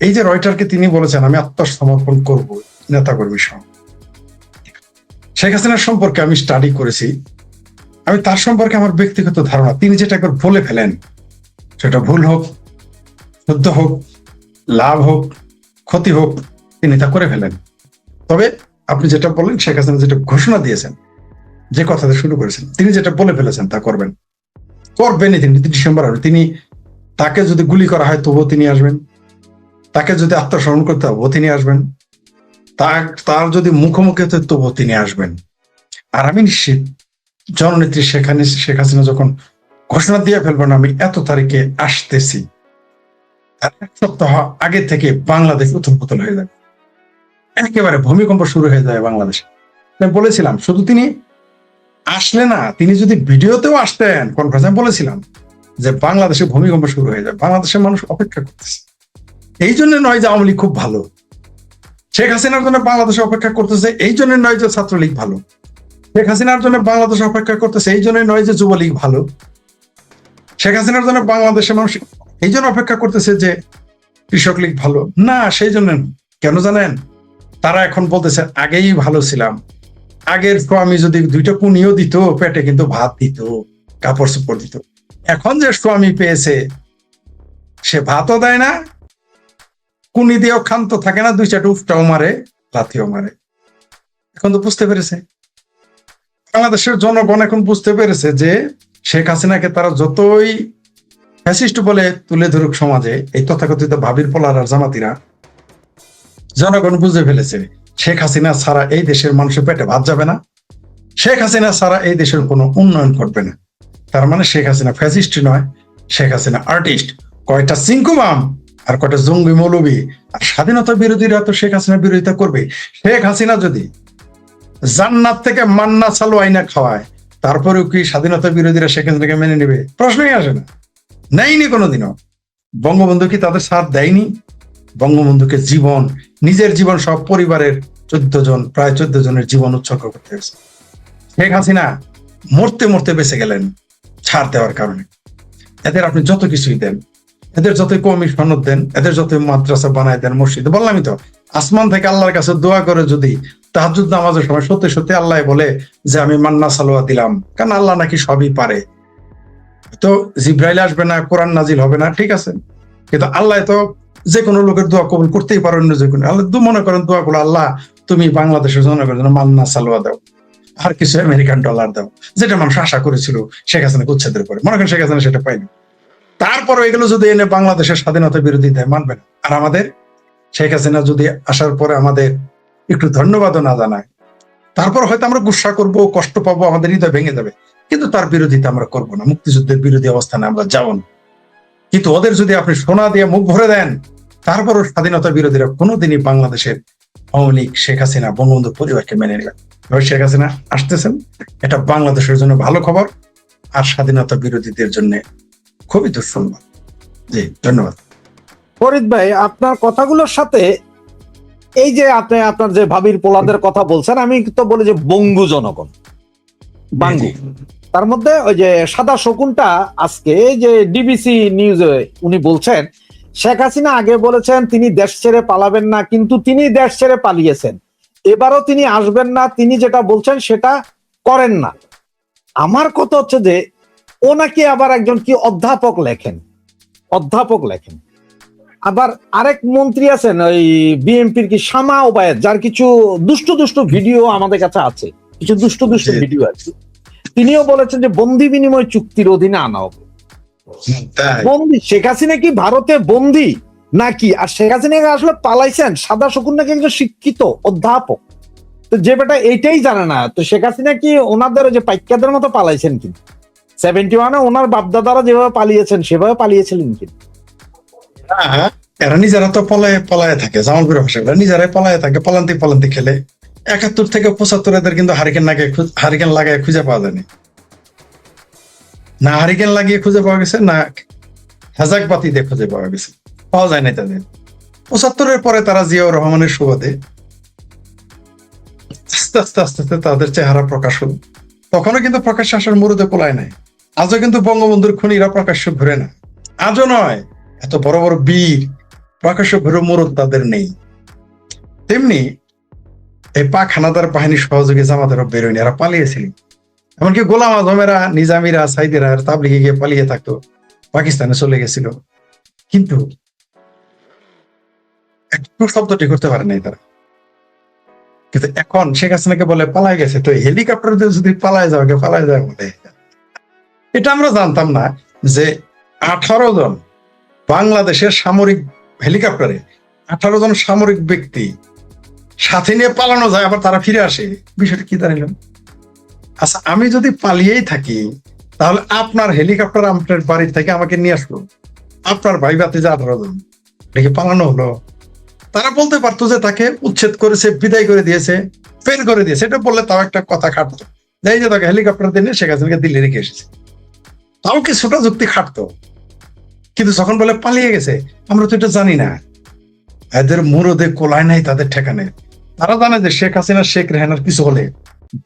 এই যে রয়টারকে তিনি বলেছেন আমি আত্মসমর্পণ করব নেতাকর্মী সহ, শেখ হাসিনার সম্পর্কে আমি স্টাডি করেছি, আমি তার সম্পর্কে আমার ব্যক্তিগত ধারণা, তিনি যেটা একবার বলে ফেলেন সেটা ভুল হোক, শুদ্ধ হোক, লাভ হোক, ক্ষতি হোক, তিনি তা করে ফেলেন। তবে আপনি যেটা বললেন, শেখ হাসিনা যেটা ঘোষণা দিয়েছেন, যে কথাটা শুরু করেছেন, তিনি যেটা বলে ফেলেছেন তা করবেন, করবেনই তিনি। ডিসেম্বর আসবে, তিনি, তাকে যদি গুলি করা হয় তবুও তিনি আসবেন, তাকে যদি আত্মসমর্পণ করতে হবে তিনি আসবেন, তার যদি মুখোমুখি হতে তবুও তিনি আসবেন। আর আমি নিশ্চিত জননেত্রী শেখ হাসিনা যখন ঘোষণা দিয়ে ফেলবেন আমি এত তারিখে আসতেছি, তার এক সপ্তাহ আগে থেকে বাংলাদেশ উথল পুথল হয়ে যাবে, একেবারে ভূমিকম্প শুরু হয়ে যায় বাংলাদেশে। আমি বলেছিলাম শুধু তিনি আসলে না, তিনি যদি ভিডিওতেও আসতেন, কনফারেন্সে বলেছিলাম যে বাংলাদেশে ভূমিকম্প শুরু হয়ে যায়। বাংলাদেশের মানুষ অপেক্ষা করতেছে, এই জন্য নয় যে আওয়ামী লীগ খুব ভালো, শেখ হাসিনার জন্য বাংলাদেশে অপেক্ষা করতেছে এই জন্য নয় যে ছাত্রলীগ ভালো, শেখ হাসিনার জন্য বাংলাদেশ অপেক্ষা করতেছে এই জন্যই নয় যে যুবলীগ ভালো, শেখ হাসিনার জন্য বাংলাদেশের মানুষ এই জন্য অপেক্ষা করতেছে যে কৃষক লীগ ভালো না, সেই জন্য। কেন জানেন? তারা এখন বলতেছে আগেই ভালো ছিলাম, আগের স্বামী যদি দুইটা কুনিও দিত, পেটে কিন্তু ভাত দিত, কাপড় চোপড় দিত। এখন যে স্বামী পেয়েছে সে ভাতও দেয় না, কুনি দিয়েও ক্ষান্ত থাকে না, দুই চারটে উফটাও মারে, লাথিও মারে। এখন তো বুঝতে পেরেছে বাংলাদেশের জনগণ, এখন বুঝতে পেরেছে যে শেখ হাসিনাকে তারা যতই ফ্যাসিস্ট বলে তুলে ধরুক সমাজে, এই তথাকথিত ভাবির পোলার আর জামাতিরা, জনগণ বুঝে ফেলেছে শেখ হাসিনা ছাড়া এই দেশের মানুষের পেটে ভাত যাবে না, শেখ হাসিনা ছাড়া এই দেশের কোনো উন্নয়ন করবে না। তার মানে শেখ হাসিনা ফ্যাসিস্ট নয়, শেখ হাসিনা আর্টিস্ট। কয়টা সিংকুমাম আর কয়টা জঙ্গি মৌলবী আর স্বাধীনতা বিরোধীরা তো শেখ হাসিনা বিরোধিতা করবে। শেখ হাসিনা যদি জান্নাত থেকে মান্না চালু আইনা খাওয়ায়, তারপরেও কি স্বাধীনতা বিরোধীরা শেখ হাসিনাকে মেনে নেবে? প্রশ্নই আসে না, নেয়নি কোনোদিনও। বঙ্গবন্ধু কি তাদের সাথ দেয়নি? বঙ্গবন্ধুকে জীবন, নিজের জীবন, সব পরিবারের প্রায় 14 জনের জীবন উৎসর্গ করতে হয়েছে। শেখ হাসিনা মরতে মরতে বেঁচে গেলেন ছাড় দেওয়ার কারণে। এদের আপনি যত কিছুই দেন, এদের যত কওমি সনদ দেন, এদের যত মাদ্রাসা বানায় দেন, মসজিদ, বললামই তো, আসমান থেকে আল্লাহর কাছে দোয়া করে যদি তাহাজ্জুদ নামাজের সময় সত্যি সত্যি আল্লাহ বলে যে আমি মান্না সালোয়া দিলাম, কারণ আল্লাহ নাকি সবই পারে, তো জিব্রাইল আসবে না, কোরআন নাজিল হবে না, ঠিক আছে, কিন্তু আল্লাহ তো যে কোনো লোকের দোয়া কবুল করতেই পারেন না। যে কোনো আল্লাহ মনে করেন দোয়া করলো, আল্লাহ তুমি বাংলাদেশের জনগণের জন্য মান্না সালোয়া দাও, আর কিছু আমেরিকান ডলার দাও, যেটা মানুষ আশা করেছিল শেখ হাসিনাকে উচ্ছেদের পরে। মনে করেন শেখ হাসিনা সেটা পাইনি, তারপরে এগুলো যদি এনে বাংলাদেশের স্বাধীনতা বিরোধী দেয়, মানবে না। আর আমাদের শেখ হাসিনা যদি আসার পরে আমাদের একটু ধন্যবাদও না জানায়, তারপর হয়তো আমরা গুসা করবো, কষ্ট পাবো, আমাদের হৃদয় ভেঙে যাবে, কিন্তু তার বিরোধিতা আমরা করবো না, মুক্তিযুদ্ধের বিরোধী অবস্থানে আমরা যাবো না। কিন্তু ওদের যদি আপনি সোনা দিয়ে মুখ ভরে দেন, তারপরও স্বাধীনতা বিরোধীরা কোনোদিনই বাংলাদেশের আওয়ামী লীগ, শেখ হাসিনা, বঙ্গবন্ধু পরিবারকে মেনে নেবেন। শেখ হাসিনা আসতেছেন, এটা বাংলাদেশের জন্য ভালো খবর, আর স্বাধীনতা বিরোধীদের জন্য খুবই দুঃসংবাদ। জি, ধন্যবাদ। ফরিদ ভাই, আপনার কথাগুলোর সাথে এই যে আপনি আপনার যে ভাবির পোলাদের কথা বলছেন, আমি তো বলি যে বঙ্গু জনগণ, বাঙ্গু, তার মধ্যে ওই যে সাদা শকুনটা আজকে যে ডিবিসি নিউজে উনি বলছেন শেখ হাসিনা আগে বলেছেন তিনি দেশ ছেড়ে পালাবেন না, কিন্তু তিনি দেশ ছেড়ে পালিয়েছেন, এবারও তিনি আসবেন না, তিনি যেটা বলছেন সেটা করেন না। আমার কথা হচ্ছে যে ও নাকি আবার একজন কি অধ্যাপক লেখেন, আবার আরেক মন্ত্রী আছেন ওই বিএনপির কি শামা ওবায়েদ, যার কিছু দুষ্ট ভিডিও আমাদের কাছে আছে, কিছু দুষ্ট ভিডিও আছে, তিনিও বলেছেন যে বন্দি বিনিময় চুক্তির অধীনে আনা হবে। বন্দি শেখ হাসিনা কি ভারতে বন্দি নাকি? আর শেখ হাসিনা আসলে পালাইছেন, সাদা শকুন নাকি একজন শিক্ষিত অধ্যাপক, তো যে বেটা এইটাই জানে না, তো শেখ হাসিনা কি ওনাদের যে পাইকাদের মতো পালাইছেন কিন্তু 71-এ ওনার বাপদাদারা যেভাবে পালিয়েছেন সেভাবে পালিয়েছিলেন কিন্তু? এরা নিজেরা তো পলায় থাকে, জামালপুরের ভাষা নিজেরাই পলায় থাকে, পলান্তি খেলে। 71 থেকে 75 এদের কিন্তু হারিকেন লাগায় খুঁজে পাওয়া যায়নি, না হারিকেন লাগিয়ে খুঁজে পাওয়া গেছে, না হেজাক বাতি দিয়ে খুঁজে পাওয়া গেছে, পাওয়া যায় না তাদের। 75-এর পরে তারা জিয়াউর রহমানের সুবাদে আস্তে আস্তে তাদের চেহারা প্রকাশ হলো। তখনও কিন্তু প্রকাশ্যে আসার মুরুদে কোলায় নাই। আজও কিন্তু বঙ্গবন্ধুর খুনিরা প্রকাশ্য ঘুরে না, আজও নয়। এত বড় বড় বীর, প্রকাশ্য ঘুরে মুরত তাদের নেই, তেমনি এই পাক হানাদার বাহিনীর সহযোগী জামাতেরও বেরোয়নি, এরা পালিয়েছিল। এমনকি গোলাম আজমেরা, নিজামীরা, সাইদিরা তাবলিগে গিয়ে পালিয়ে থাকতো, পাকিস্তানে চলে গেছিল, কিন্তু একটু শব্দটি করতে পারে নাই তারা। কিন্তু এখন শেখ হাসিনাকে বলে পালাই গেছে, তো হেলিকপ্টার দিয়ে যদি পালায় যাওয়া পালায় যায় বলে, এটা আমরা জানতাম না যে 18 জন বাংলাদেশের সামরিক হেলিকপ্টারে 18 জন সামরিক ব্যক্তি সাথে নিয়ে পালানো যায়, আবার তারা ফিরে আসে। বিষয়টা কি দাঁড়াইল? আচ্ছা, আমি যদি পালিয়েই থাকি তাহলে আপনার হেলিকপ্টার আপনার বাড়ি থেকে আমাকে নিয়ে আসলো, আপনার ভাই বাতে যে 18 জন দেখে পালানো হলো। তারা বলতে পারতো যে তাকে উচ্ছেদ করেছে, বিদায় করে দিয়েছে, ফের করে দিয়েছে, এটা বললে তাও একটা কথা খাটতো, যাই যে তাকে হেলিকপ্টার দিয়ে শেখ হাসিনাকে দিল্লি রেখে এসেছে, তাও কিছুটা যুক্তি খাটতো। কিন্তু যখন বলে পালিয়ে গেছে, আমরা তো এটা জানি না, এদের মুরদে কোলায় নাই তাদের ঠেকানে। তারা জানে যে শেখ হাসিনা, শেখ রেহানার কিছু হলে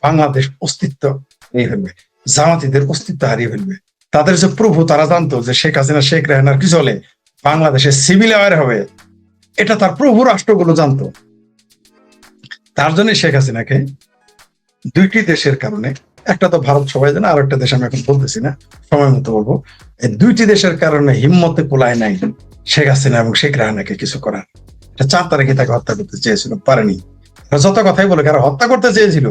বাংলাদেশ অস্তিত্ব হারিয়ে ফেলবে, জামাতিদের অস্তিত্ব হারিয়ে ফেলবে। তাদের যে প্রভু, তারা জানতো যে শেখ হাসিনা, শেখ রেহানার কিছু হলে বাংলাদেশের সিভিল ওয়ার হবে, এটা তার প্রভু রাষ্ট্রগুলো জানতো। তার জন্য শেখ হাসিনাকে দুইটি দেশের কারণে, একটা তো ভারত সবাই জানে, আর একটা দেশ আমি এখন বলতেছি না, সময় মতো বলবো, এই দুইটি দেশের কারণে হিম্মতে কোলায় নাই শেখ হাসিনা এবং শেখ রেহানাকে কিছু করার। 4 তারিখে তাকে হত্যা করতে চেয়েছিল, পারেনি। যত কথাই বলে কারো হত্যা করতে চেয়েছিল,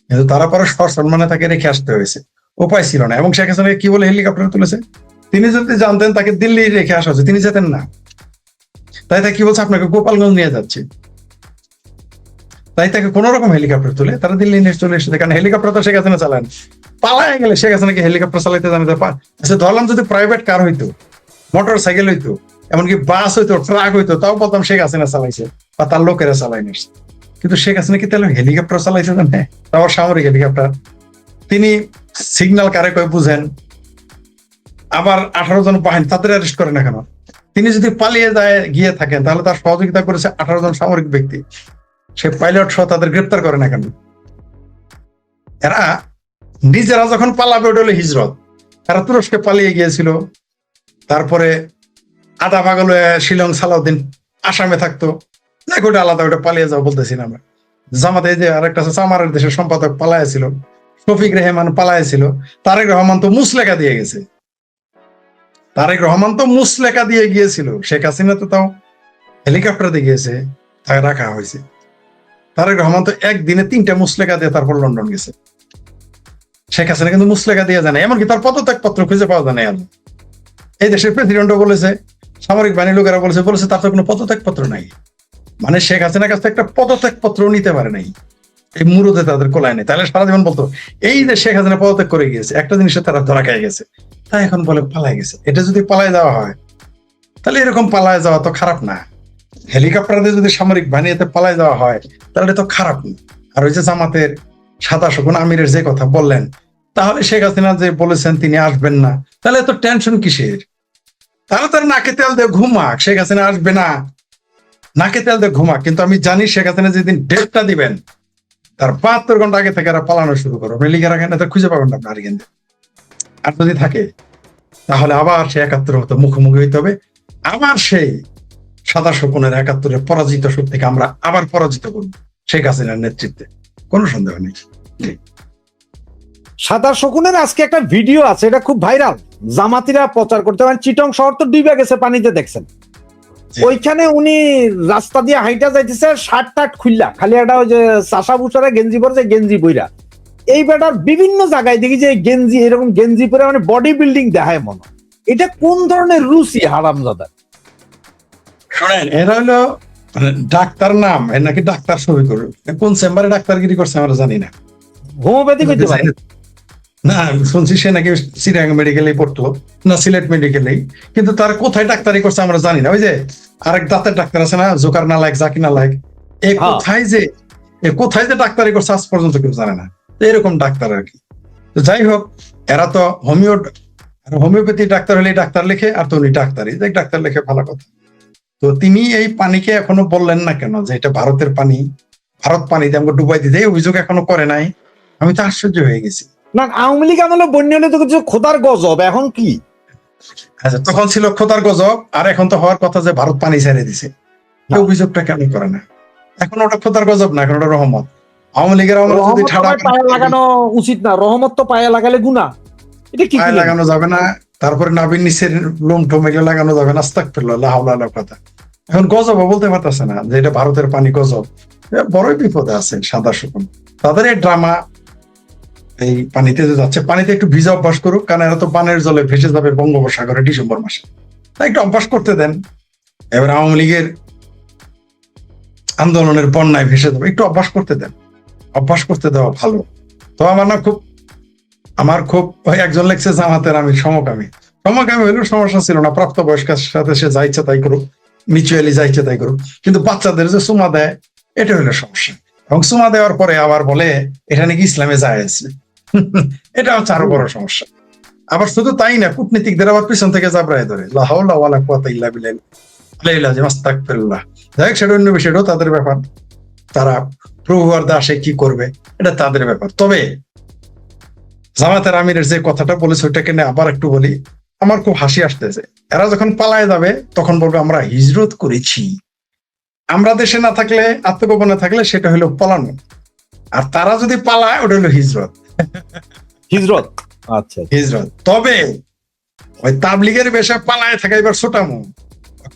কিন্তু তারা পরে সসম্মানে তাকে রেখে আসতে হয়েছে, উপায় ছিল না। এবং শেখ হাসিনাকে কি বলে হেলিকপ্টারে তুলেছে? তিনি যদি জানতেন তাকে দিল্লি রেখে আসা হচ্ছে, তিনি যেতেন না। তাই তাকে কি বলছে, আপনাকে গোপালগঞ্জ নিয়ে যাচ্ছে। তাই তাকে কোন রকম হেলিকপ্টার তুলে তারা দিল্লি নিয়ে চলে এসেছে, কারণ হেলিকপ্টার তো শেখ হাসিনা চালান। পালায় গেলে শেখ হাসিনাকে হেলিকপ্টার চালাইতে জানতে আচ্ছা, ধরলাম যদি প্রাইভেট কার হইতো, মোটর সাইকেল হইতো, এমনকি বাস হইতো, ট্রাক হইতো, তাও বলতাম শেখ হাসিনা চালাইছে বা তার লোকেরা চালাই নিচ্ছে। কিন্তু শেখ হাসিনা কি তাহলে হেলিকপ্টার চালাইছে জানে, তাও সামরিক হেলিকপ্টার। তিনি সিগন্যাল কারে কয় বুঝেন, আবার 18 জন বাহিনী, তাদের অ্যারেস্ট করে না কেন? তিনি যদি পালিয়ে যায় গিয়ে থাকেন, তাহলে তার সহযোগিতা করেছে 18 জন সামরিক ব্যক্তি, সে পাইলট সহ তাদের গ্রেপ্তার করে না কেন? এরা নিজেরা যখন পালাবে, ওটা হলো হিজরত। এরা তুরস্কে পালিয়ে গিয়েছিল, তারপরে আধা পাগল হয়ে শিলং, সালাউদ্দিন আসামে থাকতো, দেখ ওটা আলাদা, ওটা পালিয়ে যাও বলতেছি না আমরা। জামাতে যে আরেকটা চামারের দেশের সম্পাদক পালাইছিল, শফিক রেহমান পালাইছিল, তারেক রহমান তো মুসলেখা দিয়ে গেছে, তারেক রহমান তো মুসলেখা দিয়ে গিয়েছিল। শেখ হাসিনা তো তাও হেলিকপ্টার দিয়ে গিয়েছে, তাকে রাখা হয়েছে। তারেক রহমান তো একদিনে 3টা মুসলেখা দিয়ে তারপর লন্ডন গেছে। শেখ হাসিনা কিন্তু মুসলেখা দিয়ে জানে, এমনকি তার পদত্যাগ পত্র খুঁজে পাওয়া যায় না। এই দেশের প্রেসিডেন্টও বলেছে, সামরিক বাহিনীর লোকেরা বলেছে তার তো কোনো পদত্যাগ পত্র নাই। মানে শেখ হাসিনার কাছে একটা পদত্যাগ পত্র নিতে পারে নাই, এই মুরুদে তাদের কোলায় নেই। তাহলে সারা জীবন বলতো এই যে শেখ হাসিনা পদত্যাগ করে গিয়েছে, একটা জিনিসে তারা ধরা খেয়ে গেছে, তাই এখন বলে পালায় গেছে। এটা যদি পালায় যাওয়া হয়, তাহলে এরকম পালায় যাওয়া তো খারাপ না। হেলিকপ্টার দিয়ে যদি সামরিক বাহিনীতে পালায় যাওয়া হয়, তাহলে এটা তো খারাপ না। আর ওই যে জামাতের সাদা শকুন আমিরের যে কথা বললেন, তাহলে শেখ হাসিনা যে বলেছেন তিনি আসবেন না, তাহলে এত টেনশন কিসের? তাহলে তার নাকে তেল দিয়ে ঘুমাক, শেখ হাসিনা আসবে না, নাকে তেল দিয়ে ঘুমাক। কিন্তু আমি জানি শেখ হাসিনা যেদিন ডেটটা দিবেন, তার 72 ঘন্টা আগে থেকে এরা পালানো শুরু করো। আপনি লিখে রাখেন, এটা খুঁজে পাবেন না আপনার কিন্তু। আর যদি থাকে, তাহলে আবার সে 71 মতো মুখোমুখি হইতে হবে, আবার সেই সাদা শকুনের 71-এর পরাজিত শক্তিকে আমরা আবার পরাজিত করব শেখ হাসিনার নেতৃত্বে, কোনো সন্দেহ নেই। সাদা শকুনের আজকে একটা ভিডিও আছে, এটা খুব ভাইরাল, জামাতিরা প্রচার করতে পারেন। চিটং শহর তো ডুবে গেছে পানিতে, দেখছেন? ওইখানে উনি রাস্তা দিয়ে হাইটা যাইতেছে, শার্ট টাট খুললা, খালি একটা ওই যে চাষা বুসারা গেঞ্জি পরে, গেঞ্জি বইরা। এই বেটার বিভিন্ন জায়গায় দেখি যে গেঞ্জি, এরকম গেঞ্জি পরে, মানে বডি বিল্ডিং দেখায় মনে। এটা কোন ধরনের রুচি হারামজাদা? শোনেন, এরা হলো মানে ডাক্তার নাম, এর নাকি ডাক্তার ছবি করবে, কোন চেম্বারে ডাক্তারগিরি করছে আমরা জানি না। হোমিওপ্যাথি করতে পারে না, শুনছি সে নাকি চিটাগাং মেডিকেলে পড়তো, না সিলেট মেডিকেলেই, কিন্তু তার কোথায় ডাক্তারি করছে আমরা জানি না। ওই যে আরেক দাঁতের ডাক্তার আছে না, জোকার না লাইক, জাকি না লাইক, এই কোথায় যে ডাক্তারি করছে আজ পর্যন্ত কেউ জানে না। এরকম ডাক্তার আর কি। তো যাই হোক, এরা তো হোমিওপ্যাথি ডাক্তার হলে ডাক্তার লিখে, আর তো উনি ডাক্তারই, ডাক্তার লিখে, ভালো কথা। তো তিনি এই পানিকে এখনো বললেন না কেন যে এটা ভারতের পানি, ভারত পানিতে আমাকে ডুবাই দিতে, এই অভিযোগ এখনো করে নাই। আমি তো আশ্চর্য হয়ে গেছি। না, আওয়ামী লীগ আমলে বন্যা হলে তো কিছু খোদার গজব, এখন কি আচ্ছা, তখন ছিল খোদার গজব, আর এখন তো হওয়ার কথা যে ভারত পানি ছেড়ে দিছে। এই অভিযোগটা কেন করে না? এখন ওটা খোদার গজব না, এখন ওটা রহমত। আওয়ামী লীগের আমলে যদি রহমত তো ঠাডা ভাই পায়ে লাগানো উচিত না, রহমত তো পায়ে লাগালে গুনাহ। এটা কি পায়ে লাগানো যাবে না, তারপরে নাবির নিচের লোম টোম এগুলো লাগানো যাবে না, আস্তাগফিরুল্লাহ, লা হাওলা ওয়ালা কুওয়াতা। এখন গজব বলতে পারতেছে না যে এটা ভারতের পানি গজব। বড়ই বিপদে আছে সাদা শুকুন। তাদের এই ড্রামা, এই পানিতে যে যাচ্ছে, পানিতে একটু ভিজা অভ্যাস করুক, কারণ এরা তো পানের জলে ভেসে যাবে বঙ্গোপসাগরে ডিসেম্বর মাসে। তাই একটু অভ্যাস করতে দেন। এবার আওয়ামী লীগের আন্দোলনের বন্যায় ভেসে যাবে, একটু অভ্যাস করতে দেন। অভ্যাস করতে দেওয়া ভালো। তো আমার খুব ওই একজন লেখছে জামাতের আমি সমকামী। সমকামী হইলেও সমস্যা ছিল না, প্রাপ্তবয়স্কের সাথে সে যা ইচ্ছা তাই করুক, মিউচুয়ালি যা ইচ্ছা তাই করুক, কিন্তু বাচ্চাদের যে চুমা দেয় এটা হইলো সমস্যা। এবং চুমা দেওয়ার পরে আবার বলে এটা নাকি ইসলামে জায়েজ। এটা হচ্ছে আরো বড় সমস্যা। আবার শুধু তাই না, কূটনীতিকদের আবার পিছন থেকে জাবরায় ধরে, লা হাওলা ওয়ালা কুওয়াতা ইল্লা বিল্লাহ, আলাইহিল আজিম, আস্তাগফিরুল্লাহ। যাই হোক, সেটা অন্য বিষয়, এটাও তাদের ব্যাপার। তারা প্রভু আর দাসে কি করবে এটা তাদের ব্যাপার। তবে জামাতের আমিরের যে কথাটা বলেছে ওইটাকে নিয়ে আবার একটু বলি। আমার খুব হাসি আসতেছে। এরা যখন পালায় যাবে তখন বলবে আমরা হিজরত করেছি। আমরা দেশে না থাকলে, আত্মগোপনে থাকলে সেটা হলো পলানো, আর তারা যদি পালায় ওটা হলো হিজরত। হিজরত। আচ্ছা, হিজরত। তবে ওই তাবলিগের বেশে পালায় থাকা এবার ছোটামো,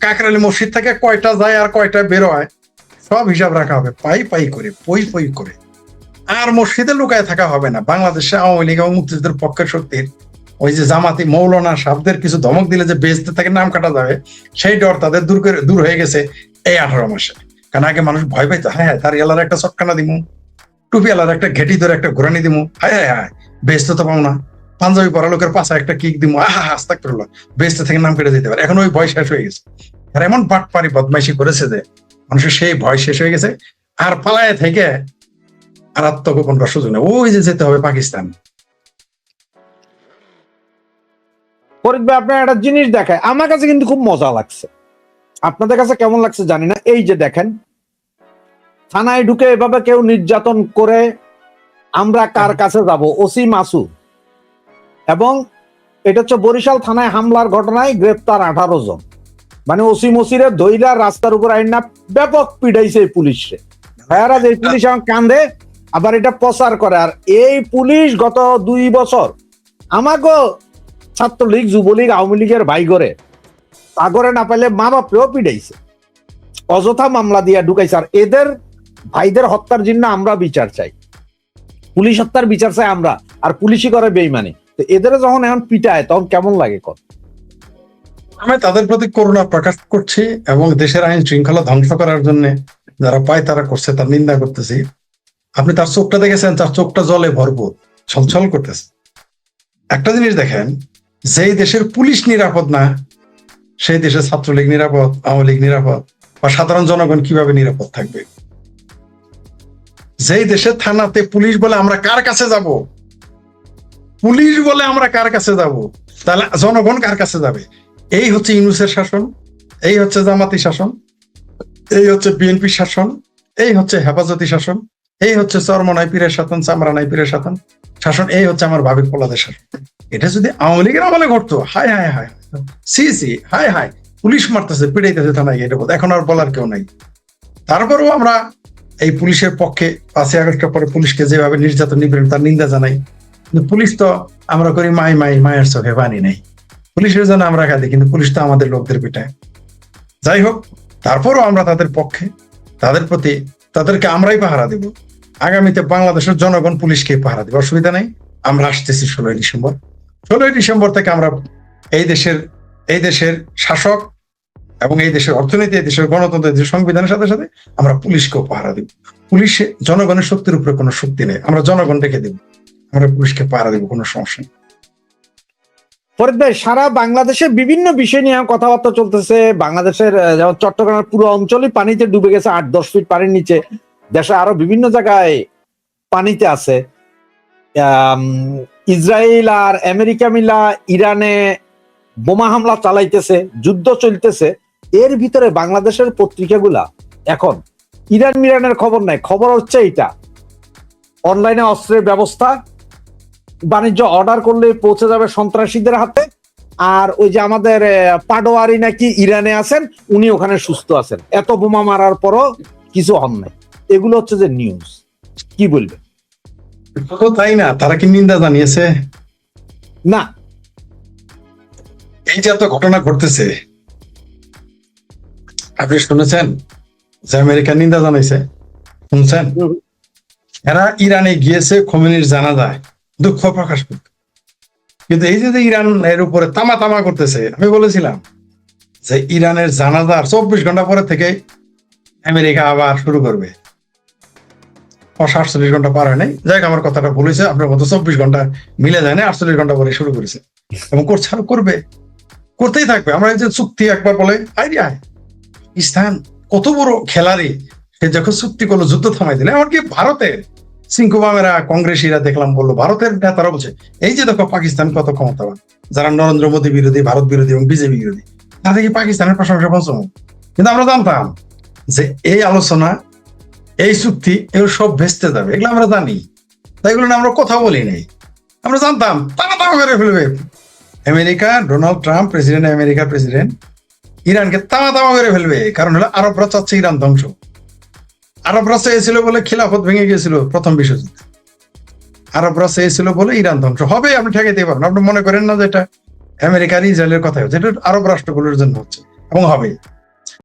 কাকরাইল মসজিদ থেকে কয়টা যায় আর কয়টা বেরোয় সব হিসাব রাখা হবে, পাই পাই করে, পই পই করে। আর মসজিদে লুকায় থাকা হবে না। বাংলাদেশে আওয়ামী লীগ এবং মুক্তিযুদ্ধের পক্ষের শক্তির ওই যে জামাতি মৌলানা সাহেবদের কিছু ধমক দিলে যে বেহেশত থেকে নাম কাটা যাবে, সেই ডর তাদের দূর হয়ে গেছে এই 18 মাসে। কারণ আগে মানুষ ভয় পাইতো, হ্যাঁ তার এলার একটা চটকানা দিমু, টুপি এলার একটা ঘেটি ধরে একটা ঘোরানি দিমু, হায় হায় হায় বেহেশত তো পাও না, পাঞ্জাবি পরা লোকের পাশে একটা কিক দিমু, আহা আস্তাগফিরুল্লাহ, বেহেশত থেকে নাম কেটে যেতে পারে। এখন ওই ভয় শেষ হয়ে গেছে। আর এমন বাটপারি বদমাইশি করেছে যে মানুষের সেই ভয় শেষ হয়ে গেছে। আর পালায় থেকে আর আত্মগোপন করার সুযোগ নেই, ওই যে যেতে হবে পাকিস্তান। ফরিদ ভাই, আপনার একটা জিনিস দেখায়, আমার কাছে কিন্তু খুব মজা লাগছে, আপনাদের কাছে কেমন লাগছে জানি না। এই যে দেখেন, থানায় ঢুকে এভাবে কেউ নির্যাতন করে আমরা কার কাছে যাব? ওসি মাসুদ। এবং এটা হচ্ছে বরিশাল থানায় হামলার ঘটনায় গ্রেপ্তার 18 জন। মানে ওসি মসিরে ধইরা রাস্তার উপর আইনা ব্যাপক পিড়াইছে এই পুলিশে। ভাইয়ারা, এই পুলিশ আমার কান্দে, আবার এটা প্রচার করে। আর এই পুলিশ গত 2 বছর আমাকে ছাত্রলীগ, যুবলীগ, আওয়ামী লীগের ভাই করে আগরে না পাইলে মা বাপেও পিড়াইছে, অযথা মামলা দিয়ে ঢুকাইছে। আর এদের ভাইদের হত্যার জন্য আমরা বিচার চাই, পুলিশ হত্যার বিচার চাই আমরা, আর পুলিশই করে বেইমানি। তো এদের যখন এখন পিটায় তখন কেমন লাগে কর? আমি তাদের প্রতি করুণা প্রকাশ করছি এবং দেশের আইন শৃঙ্খলা ধ্বংস করার জন্য যারা পায় তারা করছে তার নিন্দা করতেছি। আপনি তার চোখটা দেখেছেন, তার চোখটা জলে ভরপুর, ছলছল করতেছে। একটা জিনিস দেখেন, যেই দেশের পুলিশ নিরাপদ না সেই দেশে ছাত্রলীগ নিরাপদ, আওয়ামী লীগ নিরাপদ, বা সাধারণ জনগণ কিভাবে নিরাপদ থাকবে? যেই দেশের থানাতে পুলিশ বলে আমরা কার কাছে যাব, পুলিশ বলে আমরা কার কাছে যাব, তাহলে জনগণ কার কাছে যাবে? এই হচ্ছে ইউনূসের শাসন, এই হচ্ছে জামাতি শাসন, এই হচ্ছে বিএনপি শাসন, এই হচ্ছে হেফাজতি শাসন, এই হচ্ছে চরমনাই পীরের শাসন, চামড়ানাই পীরের শাসন শাসন, এই হচ্ছে আমার ভাবির পোলাদের শাসন। এটা যদি আওয়ামী লীগের আমলে ঘটতো, হায় হায় হায়, সি সি, হায় হায়, পুলিশ মারতেছে, পিড়াইতেছে থানায়, এটা এখন আর বলার কেউ নাই। তারপরেও আমরা এই পুলিশের পক্ষে 5ই আগস্টের পরে পুলিশকে যেভাবে নির্যাতন নিবেন তার নিন্দা জানাই। কিন্তু পুলিশ তো আমরা করি মায়ের চোখে পানি নেই, পুলিশের জন্য আমরা কাঁদি, কিন্তু পুলিশ তো আমাদের লোকদের পিটায়। যাই হোক, তারপরও আমরা তাদের পক্ষে, তাদের প্রতি, তাদেরকে আমরাই পাহারা দিব। আগামীতে বাংলাদেশের জনগণ পুলিশকে পাহারা দিব, অসুবিধা নেই। আমরা আসতেছি 16ই ডিসেম্বর। 16ই ডিসেম্বর থেকে আমরা এই দেশের শাসক এবং এই দেশের অর্থনীতি, এই দেশের গণতন্ত্র, এই দেশের সংবিধানের সাথে সাথে আমরা পুলিশকেও পাহারা দিব। পুলিশে জনগণের শক্তির উপরে কোনো শক্তি নেই, আমরা জনগণ রেখে দিব, আমরা পুলিশকে পাহারা দিব, কোনো সমস্যা নেই। ফরিদ ভাই, সারা বাংলাদেশে বিভিন্ন বিষয় নিয়ে কথাবার্তা চলতেছে। বাংলাদেশের যেমন চট্টগ্রামের পুরো অঞ্চলই পানিতে ডুবে গেছে, 8-10 ফিট পানির নিচে। দেশে আরো বিভিন্ন জায়গায় পানিতে আছে। ইসরায়েল আর আমেরিকা মিলা ইরানে বোমা হামলা চালাইতেছে, যুদ্ধ চলতেছে। এর ভিতরে বাংলাদেশের পত্রিকাগুলা এখন ইরানের খবর নাই, খবর হচ্ছে এইটা অনলাইনে অস্ত্রের ব্যবস্থা, বাণিজ্য অর্ডার করলে পৌঁছে যাবে সন্ত্রাসীদের হাতে, আর ওই যে আমাদের পাটোয়ারি নাকি ইরানে আছেন, উনি ওখানে সুস্থ আছেন, এত বোমা মারার পরও কিছু হন নাই। এগুলো হচ্ছে যে নিউজ, কি বলবেন? তো তাই না, তারা কি নিন্দা জানিয়েছে? না, এই যে এত ঘটনা ঘটতেছে, আপনি শুনেছেন যে আমেরিকা নিন্দা জানাইছে? শুনছেন? এরা ইরানে গিয়েছে খোমেনির জানাজায় দুঃখ প্রকাশ করতে, কিন্তু এই যে ইরান এর উপরে তামা তামা করতেছে, আমি বলেছিলাম যে ইরানের জানাজার 24 ঘন্টা পরে থেকে আমেরিকা আবার শুরু করবে। 48 ঘন্টা পার হয় নাই, যাই হোক, আমার কথাটা বলেছে, আপনার মতো 24 ঘন্টা মিলে যায় না, 48 ঘন্টা পরে শুরু করেছে এবং করছে, আরো করবে, করতেই থাকবে। আমরা এই যে চুক্তি একবার বলে আইডিয়া, পাকিস্তান কত বড় খেলারি, সে যখন চুক্তি করলো যুদ্ধ থামাই দিলে, এমনকি ভারতের সিংকুবামেরা কংগ্রেসীরা দেখলাম বললো, ভারতের নেতারা বলছে এই যে দেখো পাকিস্তান কত ক্ষমতাবান, যারা নরেন্দ্র মোদী বিরোধী, ভারত বিরোধী এবং বিজেপি বিরোধী, তাদের কি পাকিস্তানের প্রশংসা পঞ্চম? কিন্তু আমরা জানতাম যে এই আলোচনা, এই চুক্তি, এগুলো সব ভেস্তে যাবে, এগুলো আমরা জানি, তাই এগুলো আমরা কথা বলি নাই। আমরা জানতাম তারা তারা করে ফেলবে। আমেরিকা, ডোনাল্ড ট্রাম্প প্রেসিডেন্ট, আমেরিকার প্রেসিডেন্ট ইরানকে তামা তামা করে ফেলবে, কারণ হলো আরবরা চাচ্ছে ইরান ধ্বংস। আরবরা চেয়েছিল বলে খিলাফত ভেঙে গিয়েছিল প্রথম বিশ্বযুদ্ধে, আরবরা চেয়েছিল বলে ইরান ধ্বংস হবে। আপনি ঠেকাইতে পারবেন, আপনি মনে করেন না যে এটা আমেরিকার ইসরায়েলের কথা হচ্ছে, এটা আরব রাষ্ট্রগুলোর জন্য হচ্ছে এবং হবে।